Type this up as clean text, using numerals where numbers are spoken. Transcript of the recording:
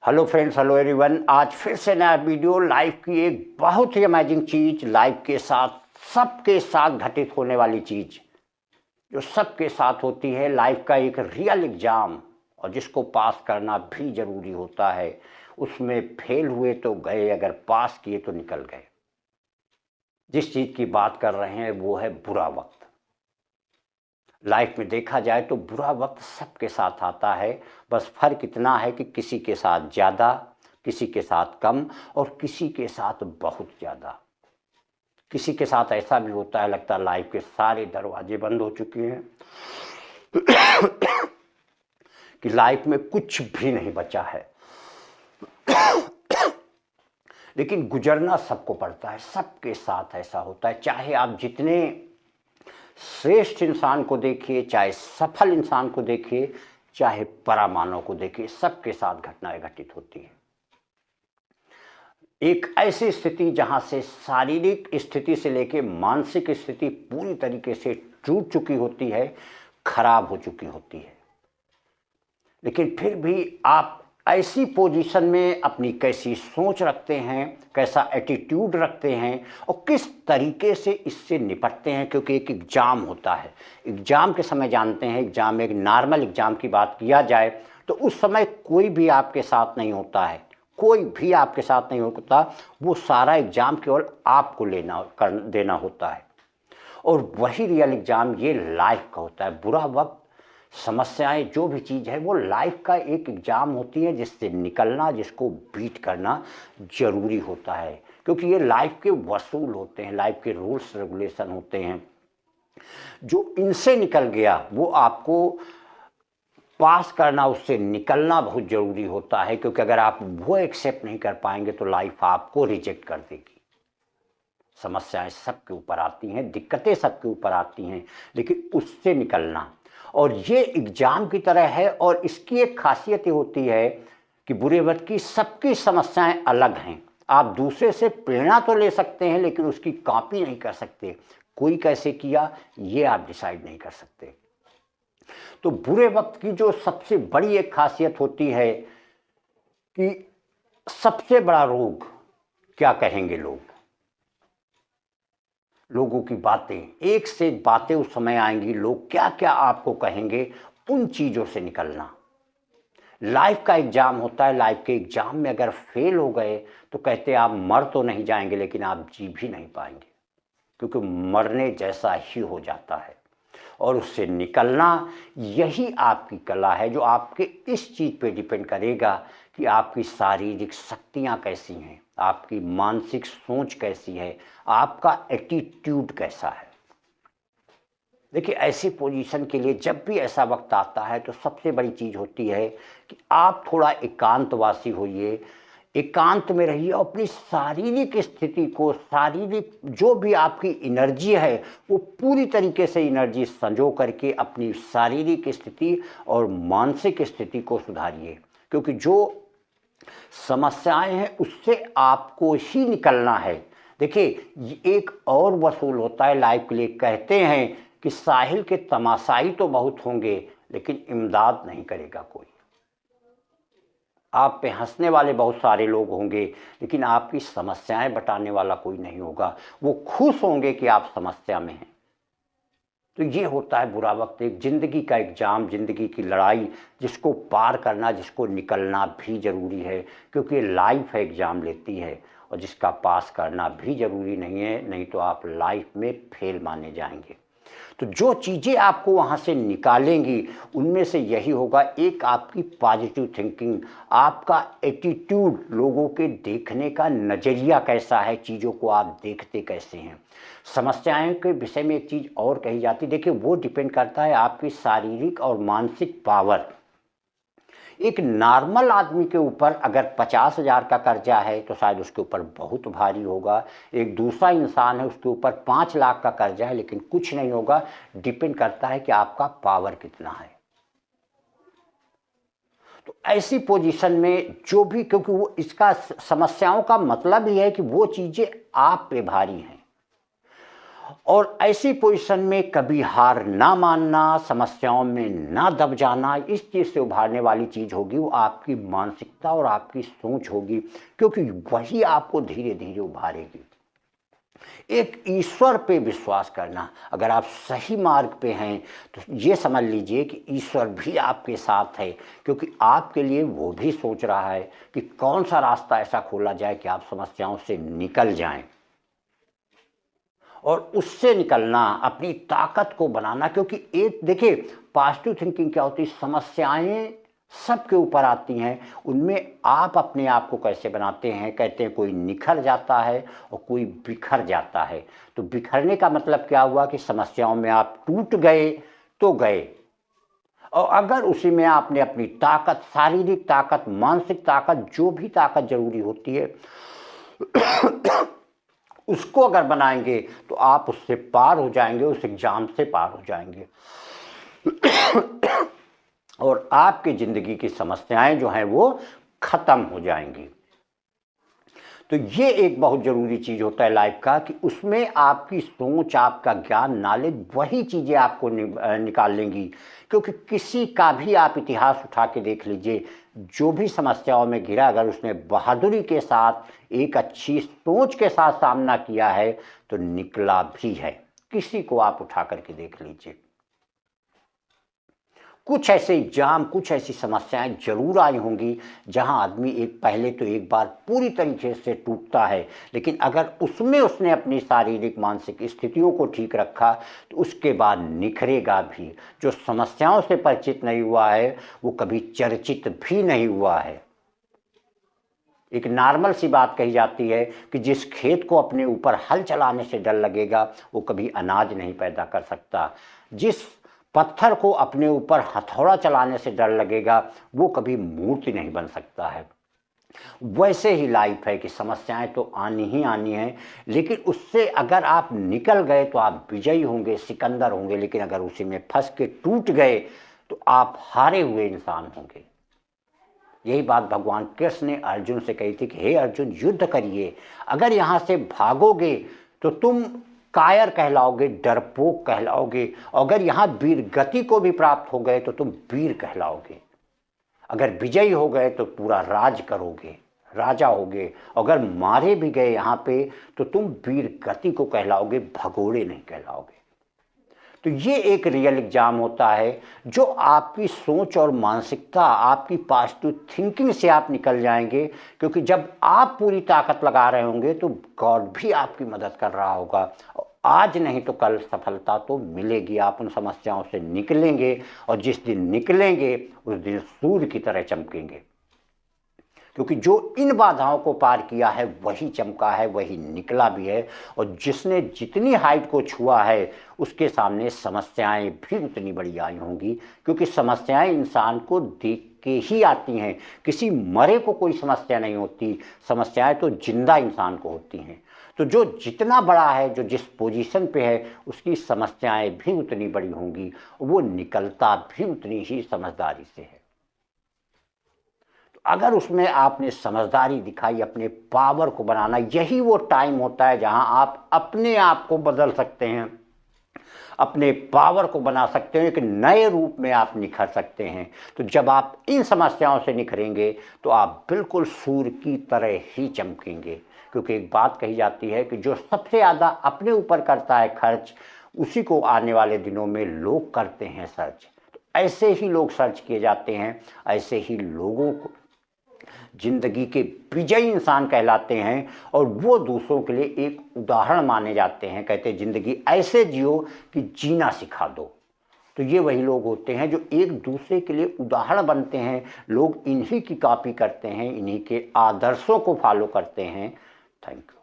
Hello friends, hello everyone. आज फिर से नया वीडियो लाइफ की एक बहुत ही अमेजिंग चीज़, लाइफ के साथ सबके साथ घटित होने वाली चीज़ जो सबके साथ होती है। लाइफ का एक रियल एग्ज़ाम और जिसको पास करना भी ज़रूरी होता है। उसमें फेल हुए तो गए, अगर पास किए तो निकल गए। जिस चीज़ की बात कर रहे हैं वो है बुरा वक्त। लाइफ में देखा जाए तो बुरा वक्त सबके साथ आता है, बस फ़र्क इतना है कि किसी के साथ ज़्यादा, किसी के साथ कम और किसी के साथ बहुत ज़्यादा। किसी के साथ ऐसा भी होता है, लगता है लाइफ के सारे दरवाजे बंद हो चुके हैं कि लाइफ में कुछ भी नहीं बचा है। लेकिन गुजरना सबको पड़ता है, सबके साथ ऐसा होता है। चाहे आप जितने श्रेष्ठ इंसान को देखिए, चाहे सफल इंसान को देखिए, चाहे परामानव को देखिए, सबके साथ घटनाएं घटित होती हैं। एक ऐसी स्थिति जहां से शारीरिक स्थिति से लेकर मानसिक स्थिति पूरी तरीके से टूट चुकी होती है, खराब हो चुकी होती है। लेकिन फिर भी आप ऐसी पोजीशन में अपनी कैसी सोच रखते हैं, कैसा एटीट्यूड रखते हैं और किस तरीके से इससे निपटते हैं। क्योंकि एक एग्ज़ाम होता है, एग्ज़ाम के समय जानते हैं, एग्ज़ाम एक नॉर्मल एग्ज़ाम की बात किया जाए तो उस समय कोई भी आपके साथ नहीं होता है, कोई भी आपके साथ नहीं होता। वो सारा एग्ज़ाम केवल आपको देना होता है। और वही रियल एग्ज़ाम ये लाइफ का होता है। बुरा वक्त, समस्याएं, जो भी चीज़ है वो लाइफ का एक एग्ज़ाम होती है, जिससे निकलना, जिसको बीट करना ज़रूरी होता है। क्योंकि ये लाइफ के वसूल होते हैं, लाइफ के रूल्स रेगुलेशन होते हैं। जो इनसे निकल गया वो आपको पास करना, उससे निकलना बहुत ज़रूरी होता है। क्योंकि अगर आप वो एक्सेप्ट नहीं कर पाएंगे तो लाइफ आपको रिजेक्ट कर देगी। समस्याएं सबके ऊपर आती हैं, दिक्कतें सबके ऊपर आती हैं, लेकिन उससे निकलना, और ये एग्ज़ाम की तरह है। और इसकी एक खासियत ये होती है कि बुरे वक्त की सबकी समस्याएं अलग हैं। आप दूसरे से प्रेरणा तो ले सकते हैं, लेकिन उसकी कॉपी नहीं कर सकते। कोई कैसे किया ये आप डिसाइड नहीं कर सकते। तो बुरे वक्त की जो सबसे बड़ी एक खासियत होती है कि सबसे बड़ा रोग क्या कहेंगे लोग, लोगों की बातें, एक से एक बातें उस समय आएंगी, लोग क्या क्या आपको कहेंगे, उन चीज़ों से निकलना। लाइफ का एग्ज़ाम होता है, लाइफ के एग्ज़ाम में अगर फेल हो गए तो कहते आप मर तो नहीं जाएंगे, लेकिन आप जी भी नहीं पाएंगे। क्योंकि मरने जैसा ही हो जाता है। और उससे निकलना, यही आपकी कला है, जो आपके इस चीज़ पे डिपेंड करेगा कि आपकी शारीरिक शक्तियाँ कैसी हैं, आपकी मानसिक सोच कैसी है, आपका एटीट्यूड कैसा है। देखिए, ऐसी पोजीशन के लिए जब भी ऐसा वक्त आता है तो सबसे बड़ी चीज़ होती है कि आप थोड़ा एकांतवासी होइए, एकांत में रहिए और अपनी शारीरिक स्थिति को, शारीरिक जो भी आपकी एनर्जी है वो पूरी तरीके से एनर्जी संजो करके अपनी शारीरिक स्थिति और मानसिक स्थिति को सुधारिए। क्योंकि जो समस्याएं हैं उससे आपको ही निकलना है। देखिए, एक और वसूल होता है लाइफ के लिए। कहते हैं कि साहिल के तमाशाई तो बहुत होंगे, लेकिन इमदाद नहीं करेगा कोई। आप पे हंसने वाले बहुत सारे लोग होंगे, लेकिन आपकी समस्याएं बताने वाला कोई नहीं होगा। वो खुश होंगे कि आप समस्या में हैं। तो ये होता है बुरा वक्त, एक ज़िंदगी का एग्ज़ाम, ज़िंदगी की लड़ाई, जिसको पार करना, जिसको निकलना भी ज़रूरी है। क्योंकि लाइफ एग्ज़ाम लेती है और जिसका पास करना भी ज़रूरी नहीं है, नहीं तो आप लाइफ में फेल माने जाएंगे। तो जो चीज़ें आपको वहाँ से निकालेंगी उनमें से यही होगा, एक आपकी पॉजिटिव थिंकिंग, आपका एटीट्यूड, लोगों के देखने का नज़रिया कैसा है, चीज़ों को आप देखते कैसे हैं। समस्याओं के विषय में एक चीज़ और कही जाती है, देखिए वो डिपेंड करता है आपकी शारीरिक और मानसिक पावर। एक नॉर्मल आदमी के ऊपर अगर 50,000 का कर्जा है तो शायद उसके ऊपर बहुत भारी होगा। एक दूसरा इंसान है, उसके ऊपर 5 लाख का कर्जा है, लेकिन कुछ नहीं होगा। डिपेंड करता है कि आपका पावर कितना है। तो ऐसी पोजीशन में जो भी, क्योंकि वो इसका समस्याओं का मतलब ही है कि वो चीज़ें आप पे भारी हैं और ऐसी पोजीशन में कभी हार ना मानना, समस्याओं में ना दब जाना, इस चीज़ से उभारने वाली चीज़ होगी वो आपकी मानसिकता और आपकी सोच होगी, क्योंकि वही आपको धीरे धीरे उभारेगी। एक ईश्वर पे विश्वास करना, अगर आप सही मार्ग पे हैं तो ये समझ लीजिए कि ईश्वर भी आपके साथ है, क्योंकि आपके लिए वो भी सोच रहा है कि कौन सा रास्ता ऐसा खोला जाए कि आप समस्याओं से निकल जाएं। और उससे निकलना, अपनी ताकत को बनाना, क्योंकि एक देखिए पॉजिटिव थिंकिंग क्या होती है, समस्याएं सबके ऊपर आती हैं, उनमें आप अपने आप को कैसे बनाते हैं। कहते हैं कोई निखर जाता है और कोई बिखर जाता है। तो बिखरने का मतलब क्या हुआ कि समस्याओं में आप टूट गए तो गए, और अगर उसी में आपने अपनी ताकत, शारीरिक ताकत, मानसिक ताकत, जो भी ताकत जरूरी होती है उसको अगर बनाएंगे तो आप उससे पार हो जाएंगे, उस एग्जाम से पार हो जाएंगे और आपकी जिंदगी की समस्याएं जो हैं वो खत्म हो जाएंगी। तो ये एक बहुत ज़रूरी चीज़ होता है लाइफ का, कि उसमें आपकी सोच, आपका ज्ञान, नॉलेज, वही चीज़ें आपको निकाल लेंगी। क्योंकि किसी का भी आप इतिहास उठा के देख लीजिए, जो भी समस्याओं में घिरा, अगर उसने बहादुरी के साथ, एक अच्छी सोच के साथ सामना किया है तो निकला भी है। किसी को आप उठा करके देख लीजिए। कुछ ऐसे एग्जाम, कुछ ऐसी समस्याएं जरूर आई होंगी जहां आदमी पहले तो एक बार पूरी तरीके से टूटता है, लेकिन अगर उसमें उसने अपनी शारीरिक मानसिक स्थितियों को ठीक रखा तो उसके बाद निखरेगा भी। जो समस्याओं से परिचित नहीं हुआ है वो कभी चर्चित भी नहीं हुआ है। एक नॉर्मल सी बात कही जाती है कि जिस खेत को अपने ऊपर हल चलाने से डर लगेगा वो कभी अनाज नहीं पैदा कर सकता। जिस पत्थर को अपने ऊपर हथौड़ा चलाने से डर लगेगा वो कभी मूर्ति नहीं बन सकता है। वैसे ही लाइफ है कि समस्याएं तो आनी ही आनी है, लेकिन उससे अगर आप निकल गए तो आप विजयी होंगे, सिकंदर होंगे। लेकिन अगर उसी में फंस के टूट गए तो आप हारे हुए इंसान होंगे। यही बात भगवान कृष्ण ने अर्जुन से कही थी कि हे अर्जुन, युद्ध करिए, अगर यहाँ से भागोगे तो तुम कायर कहलाओगे, डरपोक कहलाओगे, और अगर यहाँ वीर गति को भी प्राप्त हो गए तो तुम वीर कहलाओगे। अगर विजयी हो गए तो पूरा राज करोगे, राजा होगे। अगर मारे भी गए यहाँ पे तो तुम वीर गति को कहलाओगे, भगोड़े नहीं कहलाओगे। तो ये एक रियल एग्जाम होता है जो आपकी सोच और मानसिकता, आपकी पॉजिटिव थिंकिंग से आप निकल जाएंगे। क्योंकि जब आप पूरी ताकत लगा रहे होंगे तो गॉड भी आपकी मदद कर रहा होगा। आज नहीं तो कल सफलता तो मिलेगी, आप उन समस्याओं से निकलेंगे, और जिस दिन निकलेंगे उस दिन सूर्य की तरह चमकेंगे। क्योंकि जो इन बाधाओं को पार किया है वही चमका है, वही निकला भी है। और जिसने जितनी हाइट को छुआ है उसके सामने समस्याएं भी उतनी बड़ी आई होंगी। क्योंकि समस्याएं इंसान को देख के ही आती हैं, किसी मरे को कोई समस्या नहीं होती। समस्याएं तो जिंदा इंसान को होती हैं। तो जो जितना बड़ा है, जो जिस पोजीशन पे है, उसकी समस्याएं भी उतनी बड़ी होंगी, वो निकलता भी उतनी ही समझदारी से है। अगर उसमें आपने समझदारी दिखाई, अपने पावर को बनाना, यही वो टाइम होता है जहां आप अपने आप को बदल सकते हैं, अपने पावर को बना सकते हैं, एक नए रूप में आप निखर सकते हैं। तो जब आप इन समस्याओं से निखरेंगे तो आप बिल्कुल सूर्य की तरह ही चमकेंगे। क्योंकि एक बात कही जाती है कि जो सबसे ज़्यादा अपने ऊपर करता है खर्च, उसी को आने वाले दिनों में लोग करते हैं सर्च। तो ऐसे ही लोग सर्च किए जाते हैं, ऐसे ही लोगों को जिंदगी के विजयी इंसान कहलाते हैं, और वो दूसरों के लिए एक उदाहरण माने जाते हैं। कहते हैं जिंदगी ऐसे जियो कि जीना सिखा दो। तो ये वही लोग होते हैं जो एक दूसरे के लिए उदाहरण बनते हैं। लोग इन्हीं की कॉपी करते हैं, इन्हीं के आदर्शों को फॉलो करते हैं। Thank you.